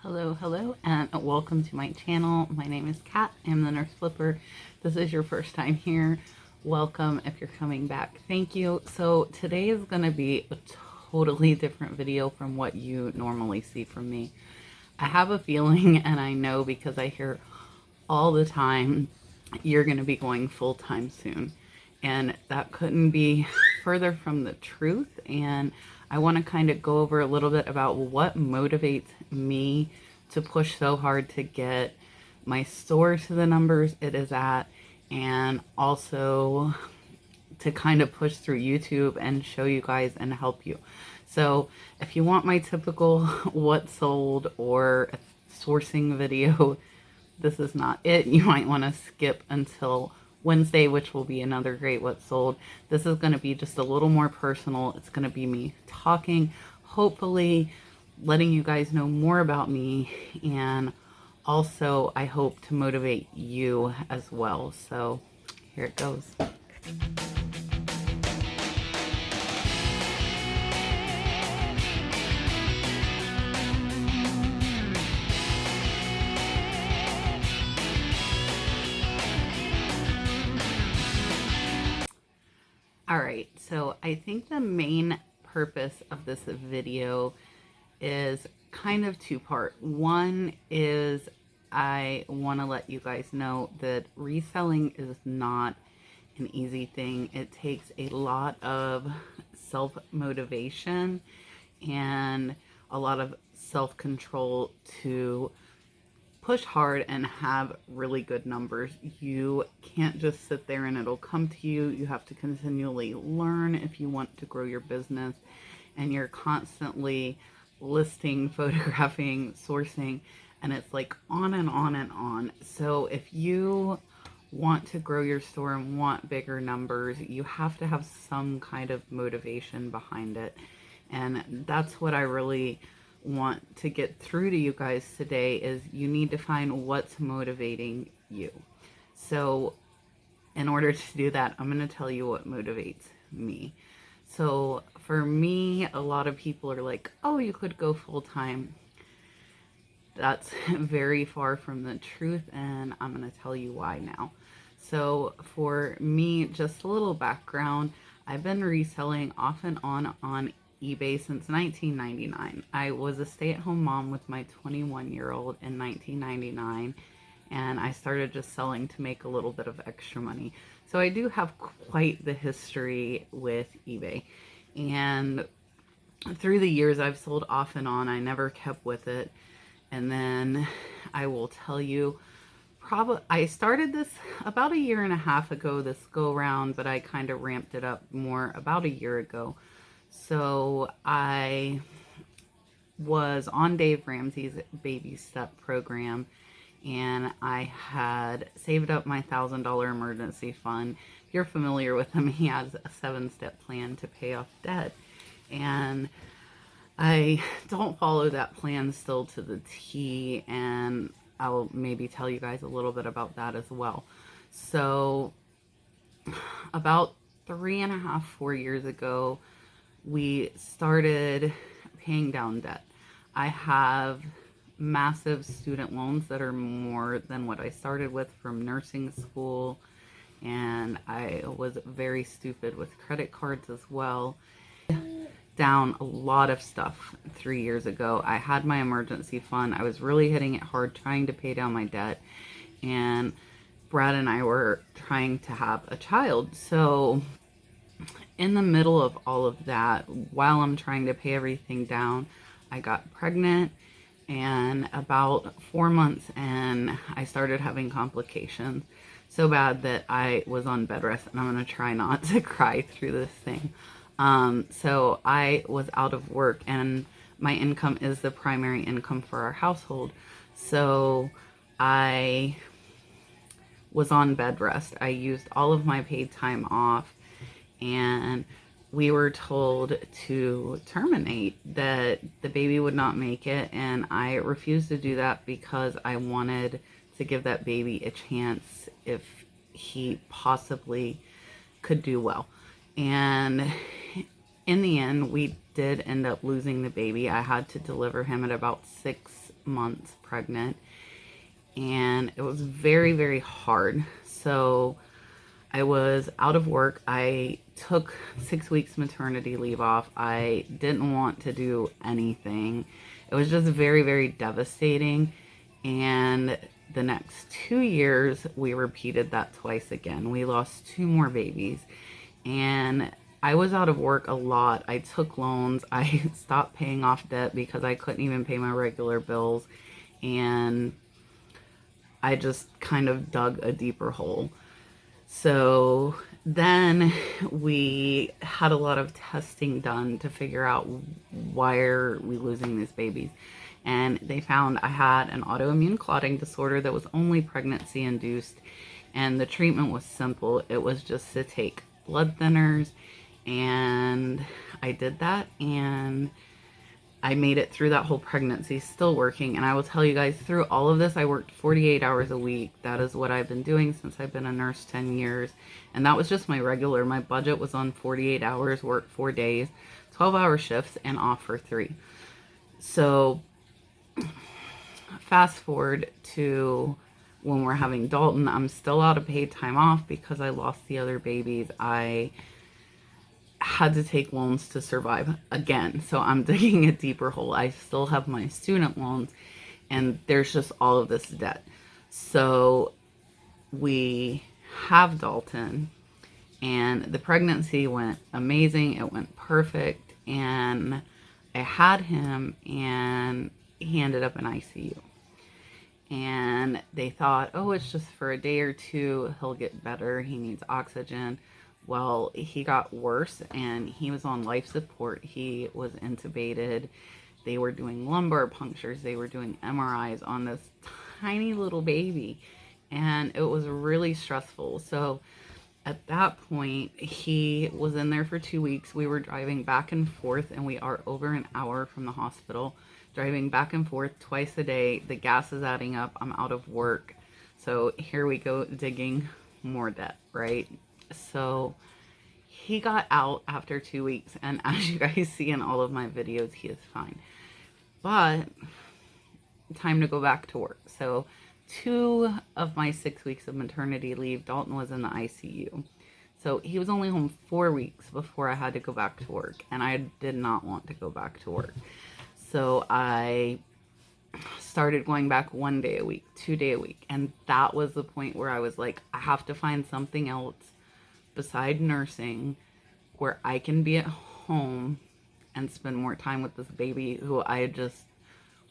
Hello, and welcome to my channel. My name is Kat. I'm the Nurse Flipper. This is your first time here. Welcome. If you're coming back, thank you. So today is going to be a totally different video from what you normally see from me. I have a feeling, and I know because I hear all the time, you're going to be going full-time soon. And that couldn't be further from the truth. And I want to kind of go over a little bit about what motivates me to push so hard to get my store to the numbers it is at, and also to kind of push through YouTube and show you guys and help you. So if you want my typical what sold or sourcing video, this is not it. You might want to skip until Wednesday, which will be another great what sold. This is going to be just a little more personal. It's going to be me talking, hopefully letting you guys know more about me, and also I hope to motivate you as well. So here it goes. Alright, so I think the main purpose of this video is kind of two-part. One is I want to let you guys know that reselling is not an easy thing. It takes a lot of self-motivation and a lot of self-control to push hard and have really good numbers. You can't just sit there and it'll come to you. You have to continually learn if you want to grow your business, and you're constantly listing, photographing, sourcing, and it's like on and on and on. So if you want to grow your store and want bigger numbers, you have to have some kind of motivation behind it. And that's what I really want to get through to you guys today, is you need to find what's motivating you. So in order to do that, I'm going to tell you what motivates me. So for me, a lot of people are like, oh, you could go full-time. That's very far from the truth, and I'm going to tell you why now. So for me, just a little background, I've been reselling off and on eBay since 1999. I was a stay-at-home mom with my 21-year-old in 1999, and I started just selling to make a little bit of extra money. So I do have quite the history with eBay, and through the years I've sold off and on. I never kept with it. And then I will tell you, I started this about a year and a half ago, this go round, but I kind of ramped it up more about a year ago. So I was on Dave Ramsey's baby step program, and I had saved up my $1,000 emergency fund. If you're familiar with him, he has a 7-step plan to pay off debt. And I don't follow that plan still to the T, and I'll maybe tell you guys a little bit about that as well. So about 3.5, 4 years ago, we started paying down debt. I have massive student loans that are more than what I started with from nursing school, and I was very stupid with credit cards as well. Down a lot of stuff 3 years ago. I had my emergency fund. I was really hitting it hard trying to pay down my debt, and Brad and I were trying to have a child. So in the middle of all of that, while I'm trying to pay everything down, I got pregnant, and about 4 months in, I started having complications so bad that I was on bed rest, and I'm going to try not to cry through this thing. So I was out of work, and my income is the primary income for our household. So I was on bed rest. I used all of my paid time off, and we were told to terminate, that the baby would not make it, and I refused to do that because I wanted to give that baby a chance if he possibly could do well. And in the end, we did end up losing the baby. I had to deliver him at about 6 months pregnant, and it was very, very hard. So I was out of work. I took 6 weeks maternity leave off. I didn't want to do anything. It was just very, very devastating. And the next 2 years, we repeated that twice again. We lost 2 more babies. And I was out of work a lot. I took loans. I stopped paying off debt because I couldn't even pay my regular bills. And I just kind of dug a deeper hole. So then we had a lot of testing done to figure out why are we losing these babies. And they found I had an autoimmune clotting disorder that was only pregnancy induced. And the treatment was simple. It was just to take blood thinners. And I did that, and I made it through that whole pregnancy, still working. And I will tell you guys, through all of this, I worked 48 hours a week. That is what I've been doing since I've been a nurse 10 years. And that was just my regular. My budget was on 48 hours, work 4 days, 12-hour shifts, and off for 3. So fast forward to when we're having Dalton, I'm still out of paid time off because I lost the other babies. I had to take loans to survive again. So I'm digging a deeper hole. I still have my student loans, and there's just all of this debt. So we have Dalton, and the pregnancy went amazing. It went perfect, and I had him, and he ended up in ICU. And they thought, oh, it's just for a day or two, he'll get better, he needs oxygen. Well, he got worse, and he was on life support. He was intubated. They were doing lumbar punctures. They were doing MRIs on this tiny little baby, and it was really stressful. So at that point, he was in there for 2 weeks. We were driving back and forth, and we are over an hour from the hospital, driving back and forth twice a day. The gas is adding up. I'm out of work. So here we go, digging more debt, right? So he got out after 2 weeks, and as you guys see in all of my videos, he is fine. But time to go back to work. So 2 of my 6 weeks of maternity leave, Dalton was in the ICU. So he was only home 4 weeks before I had to go back to work, and I did not want to go back to work. So I started going back 1 day a week, 2 day a week, and that was the point where I was like, I have to find something else beside nursing where I can be at home and spend more time with this baby who I had just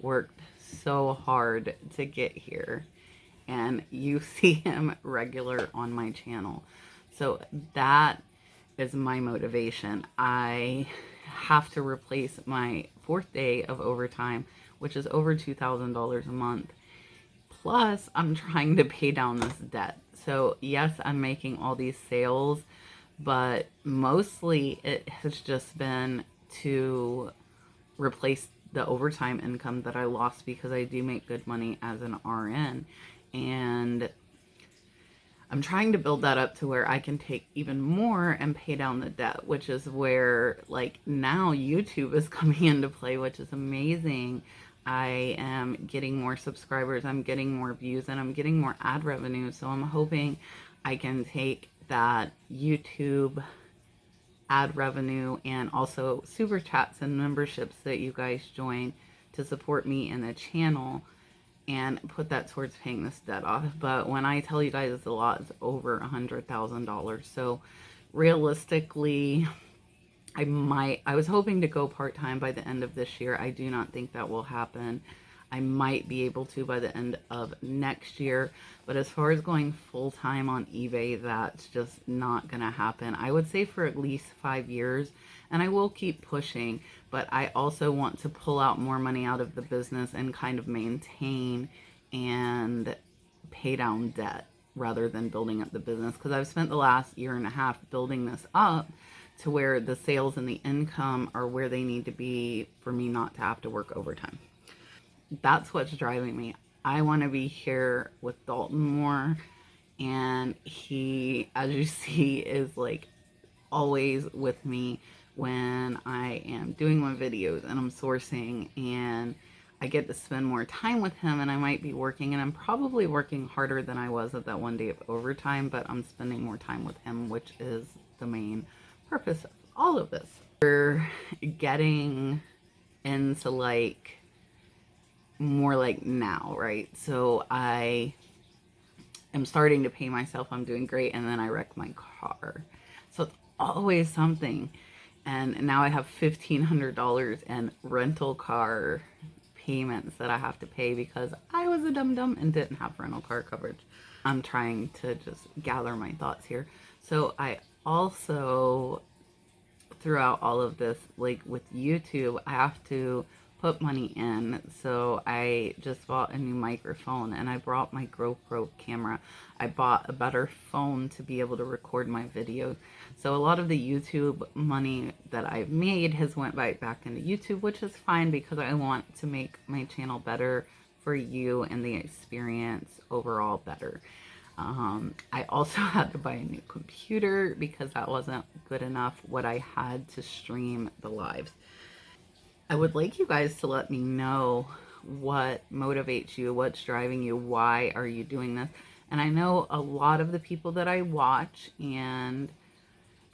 worked so hard to get here. And you see him regular on my channel. So that is my motivation. I have to replace my 4th day of overtime, which is over $2,000 a month. Plus, I'm trying to pay down this debt. So yes, I'm making all these sales, but mostly it has just been to replace the overtime income that I lost because I do make good money as an RN. And I'm trying to build that up to where I can take even more and pay down the debt, which is where, like, now YouTube is coming into play, which is amazing. I am getting more subscribers, I'm getting more views, and I'm getting more ad revenue. So I'm hoping I can take that YouTube ad revenue and also super chats and memberships that you guys join to support me in the channel and put that towards paying this debt off. But when I tell you guys it's a lot, it's over $100,000. So realistically, I was hoping to go part-time by the end of this year. I do not think that will happen. I might be able to by the end of next year. But as far as going full-time on eBay, that's just not going to happen. I would say for at least 5 years. And I will keep pushing. But I also want to pull out more money out of the business and kind of maintain and pay down debt rather than building up the business. Because I've spent the last 1.5 years building this up to where the sales and the income are where they need to be for me not to have to work overtime. That's what's driving me. I want to be here with Dalton more, and he, as you see, is like always with me when I am doing my videos and I'm sourcing, and I get to spend more time with him, and I might be working, and I'm probably working harder than I was at that one day of overtime, but I'm spending more time with him, which is the main purpose of all of this. We're getting into like more like now, right? So I am starting to pay myself, I'm doing great, and then I wreck my car. So it's always something. And now I have $1,500 in rental car payments that I have to pay because I was a dum-dum and didn't have rental car coverage. I'm trying to just gather my thoughts here. So I also, throughout all of this, like with YouTube, I have to put money in. So I just bought a new microphone, and I brought my GoPro camera. I bought a better phone to be able to record my videos. So a lot of the YouTube money that I've made has went right back into YouTube, which is fine because I want to make my channel better for you and the experience overall better. I also had to buy a new computer because that wasn't good enough what I had to stream the lives. I would like you guys to let me know what motivates you, what's driving you, why are you doing this? And I know a lot of the people that I watch and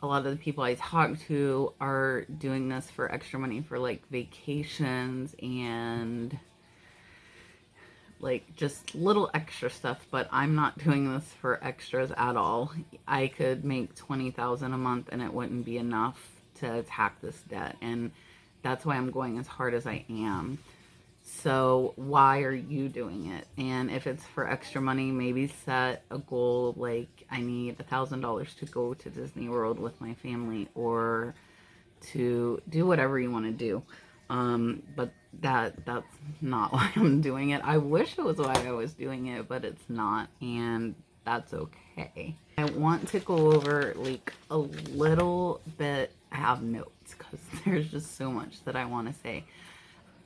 a lot of the people I talk to are doing this for extra money for like vacations and like just little extra stuff, but I'm not doing this for extras at all. I could make $20,000 a month and it wouldn't be enough to attack this debt, and that's why I'm going as hard as I am. So why are you doing it? And if it's for extra money, maybe set a goal like I need $1,000 to go to Disney World with my family, or to do whatever you want to do. But that's not why I'm doing it. I wish it was why I was doing it, but it's not, and that's okay. I want to go over like a little bit. I have notes because there's just so much that I want to say.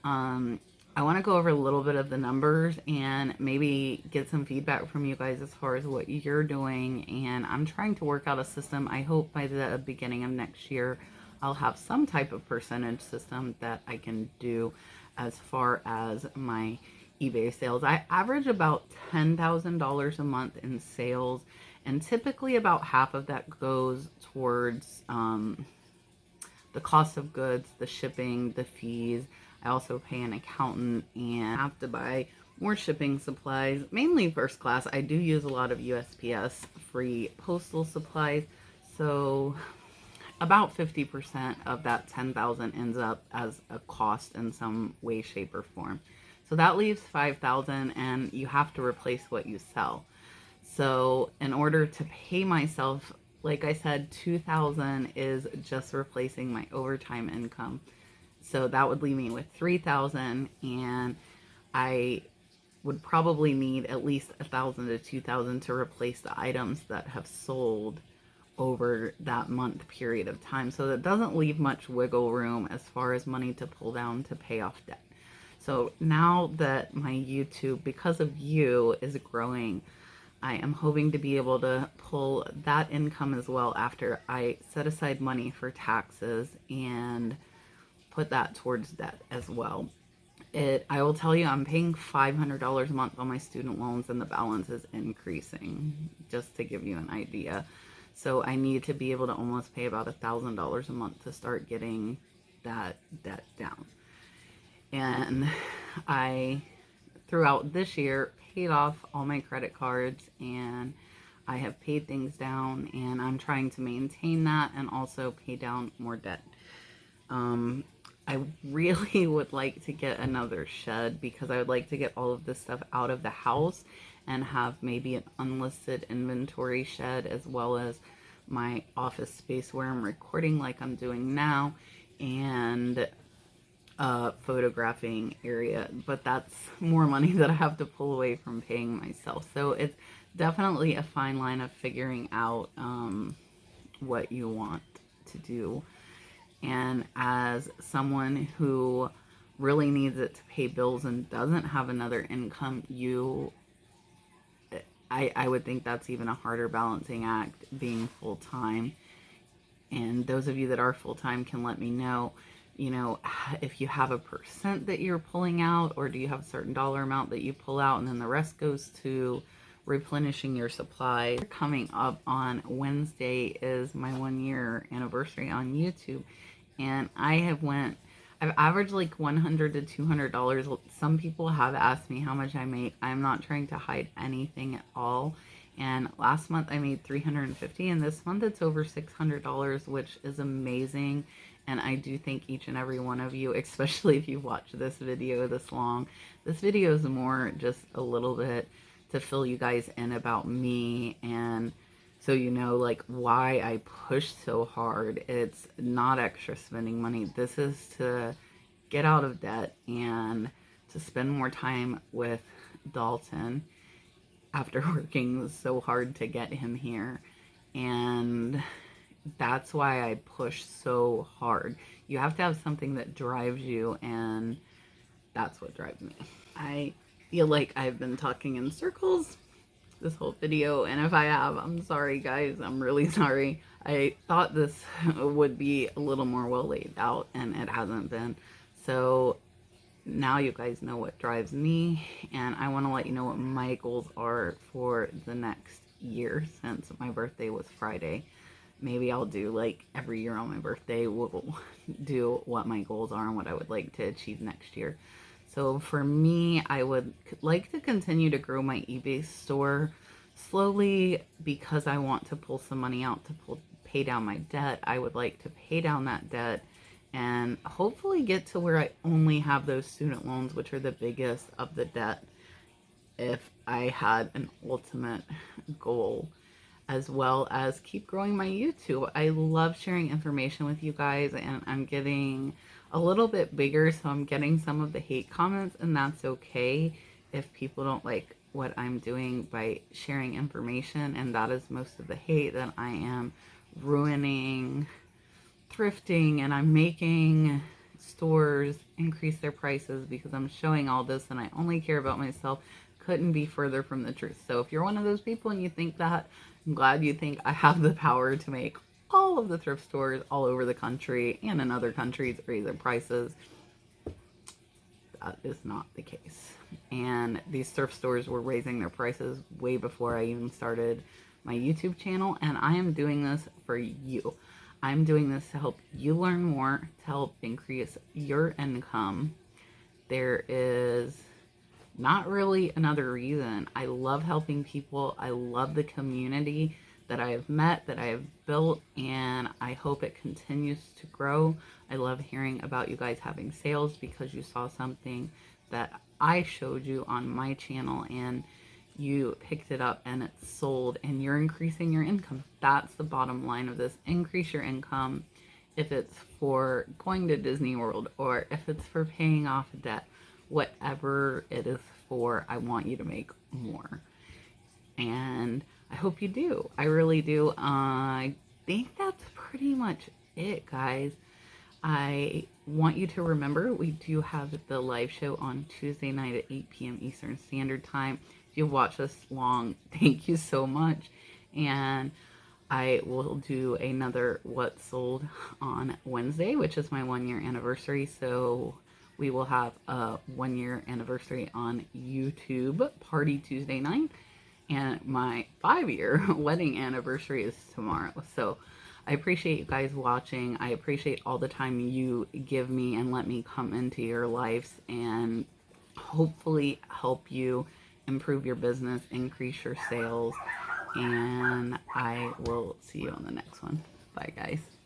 I want to go over a little bit of the numbers and maybe get some feedback from you guys as far as what you're doing. And I'm trying to work out a system. I hope by the beginning of next year, I'll have some type of percentage system that I can do as far as my eBay sales. I average about $10,000 a month in sales, and typically about half of that goes towards the cost of goods, the shipping, the fees. I also pay an accountant and have to buy more shipping supplies, mainly first class. I do use a lot of USPS free postal supplies. So about 50% of that 10,000 ends up as a cost in some way, shape, or form. So that leaves 5,000, and you have to replace what you sell. So in order to pay myself, like I said, 2,000 is just replacing my overtime income. So that would leave me with 3,000, and I would probably need at least 1,000 to 2,000 to replace the items that have sold over that month period of time. So that doesn't leave much wiggle room as far as money to pull down to pay off debt. So now that my YouTube, because of you, is growing, I am hoping to be able to pull that income as well after I set aside money for taxes and put that towards debt as well. I will tell you, I'm paying $500 a month on my student loans, and the balance is increasing, just to give you an idea. So I need to be able to almost pay about $1,000 a month to start getting that debt down. And I, throughout this year, paid off all my credit cards, and I have paid things down, and I'm trying to maintain that and also pay down more debt. I really would like to get another shed because I would like to get all of this stuff out of the house and have maybe an unlisted inventory shed, as well as my office space where I'm recording like I'm doing now, and a photographing area. But that's more money that I have to pull away from paying myself. So it's definitely a fine line of figuring out what you want to do. And as someone who really needs it to pay bills and doesn't have another income, I would think that's even a harder balancing act, being full-time And those of you that are full-time can let me know, if you have a percent that you're pulling out, or do you have a certain dollar amount that you pull out and then the rest goes to replenishing your supply. Coming up on Wednesday is my 1-year anniversary on YouTube, and I've averaged like $100 to $200. Some people have asked me how much I make. I'm not trying to hide anything at all. And last month I made $350, and this month it's over $600, which is amazing. And I do thank each and every one of you, especially if you watch this video this long. This video is more just a little bit to fill you guys in about me, and so you know like why I push so hard. It's not extra spending money. This is to get out of debt and to spend more time with Dalton after working so hard to get him here. And that's why I push so hard. You have to have something that drives you, and that's what drives me. I feel like I've been talking in circles this whole video, and if I have, I'm sorry guys, I'm really sorry. I thought this would be a little more well laid out, and it hasn't been. So now you guys know what drives me, and I want to let you know what my goals are for the next year, since my birthday was Friday. Maybe I'll do like every year on my birthday, we'll do what my goals are and what I would like to achieve next year. So for me, I would like to continue to grow my eBay store slowly, because I want to pull some money out to pay down my debt. I would like to pay down that debt and hopefully get to where I only have those student loans, which are the biggest of the debt, if I had an ultimate goal, as well as keep growing my YouTube. I love sharing information with you guys, and I'm getting a little bit bigger, so I'm getting some of the hate comments, and that's okay if people don't like what I'm doing by sharing information, and that is most of the hate, that I am ruining thrifting and I'm making stores increase their prices because I'm showing all this and I only care about myself. Couldn't be further from the truth. So if you're one of those people and you think that, I'm glad you think I have the power to make all of the thrift stores all over the country and in other countries raise their prices. That is not the case. And these thrift stores were raising their prices way before I even started my YouTube channel, and I am doing this for you. I'm doing this to help you learn more, to help increase your income. There is not really another reason. I love helping people. I love the community that I have met, that I have built, and I hope it continues to grow. I love hearing about you guys having sales because you saw something that I showed you on my channel and you picked it up and it's sold and you're increasing your income. That's the bottom line of this. Increase your income. If it's for going to Disney World or if it's for paying off debt, whatever it is for, I want you to make more. And I hope you do. I really do. I think that's pretty much it, guys. I want you to remember we do have the live show on Tuesday night at 8 p.m. Eastern Standard Time. If you've watched this long, thank you so much. And I will do another What Sold on Wednesday, which is my 1-year anniversary. So we will have a 1-year anniversary on YouTube party Tuesday night. And my 5-year wedding anniversary is tomorrow. So I appreciate you guys watching. I appreciate all the time you give me and let me come into your lives and hopefully help you improve your business, increase your sales, and I will see you on the next one. Bye, guys.